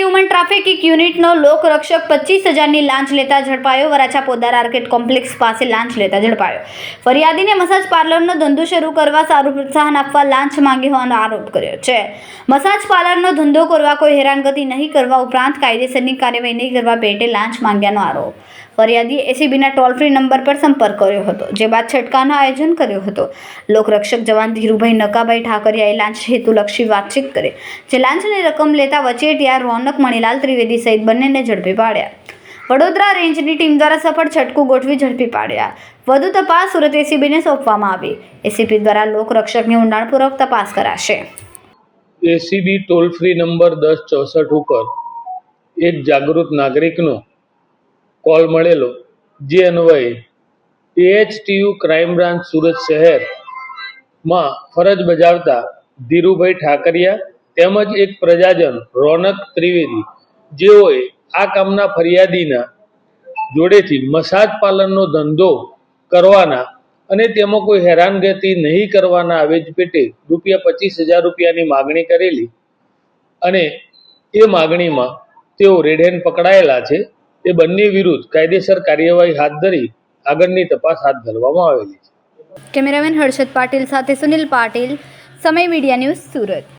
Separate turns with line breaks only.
Human trafficking યુનિટનો લોકરક્ષક 25,000ની લાંચ લેતા ઝડપાયો. વરાછા પોદાર આર્કેડ કોમ્પ્લેક્સ પાસે લાંચ લેતા ઝડપાયો. ફરિયાદીને મસાજ પાર્લરનો ધંધો શરૂ કરવા સારું પ્રોત્સાહન આપવા લાંચ માંગી હોવાનો આરોપ કર્યો છે. મસાજ પાર્લરનો ધંધો કરવા કોઈ હેરાનગતિ નહીં કરવા ઉપરાંત કાયદેસરની કાર્યવાહી નહીં કરવા પેટે લાંચ માંગ્યાનો આરોપ. ફરિયાદીએ એસીબીના ટોલ ફ્રી નંબર પર સંપર્ક કર્યો હતો, જે બાદ છટકાનું આયોજન કર્યો હતો. લોકરક્ષક જવાન ધીરુભાઈ નકાભાઈ ઠાકરિયાએ લાંચ હેતુલક્ષી વાતચીત કરી, જે લાંચની રકમ લેતા વચેટિયા રોનક મણીલાલ ત્રિવેદી સહિત બંનેને ઝડપી પાડ્યા. વડોદરા રેન્જની ટીમ દ્વારા સફળ છટકું ગોઠવી ઝડપી પાડ્યા. વધુ તપાસ સુરત એસીબીને સોંપવામાં આવી. એસીપી દ્વારા લોકરક્ષકની ઊંડાણપૂર્વક તપાસ કરાશે.
એસીબી ટોલ ફ્રી નંબર 1064 ઉપર એક જાગૃત નાગરિકનો કોલ મળેલો, જે અન્વયે એએચટીયુ ક્રાઇમ બ્રાન્ચ સુરત શહેરમાં ફરજ બજાવતા ધીરુભાઈ ઠાકરિયા તેમજ એક પ્રજાજન રોનક ત્રિવેદી, જેઓએ આ કામના ફરિયાદીના જોડેથી મસાજ પાર્લરનો ધંધો કરવાના અને તેમાં કોઈ હેરાનગતિ નહીં કરવાના આવેજ પેટે ₹25,000ની માગણી કરેલી અને એ માગણીમાં તેઓ રેડ હેન્ડ પકડાયેલા છે. તે બંને વિરુદ્ધ કાયદેસર કાર્યવાહી હાથ ધરી આગળની તપાસ હાથ ધરવામાં આવેલી છે.
કેમેરામેન હર્ષદ પાટીલ સાથે સુનિલ પાટીલ, સમય મીડિયા ન્યૂઝ, સુરત.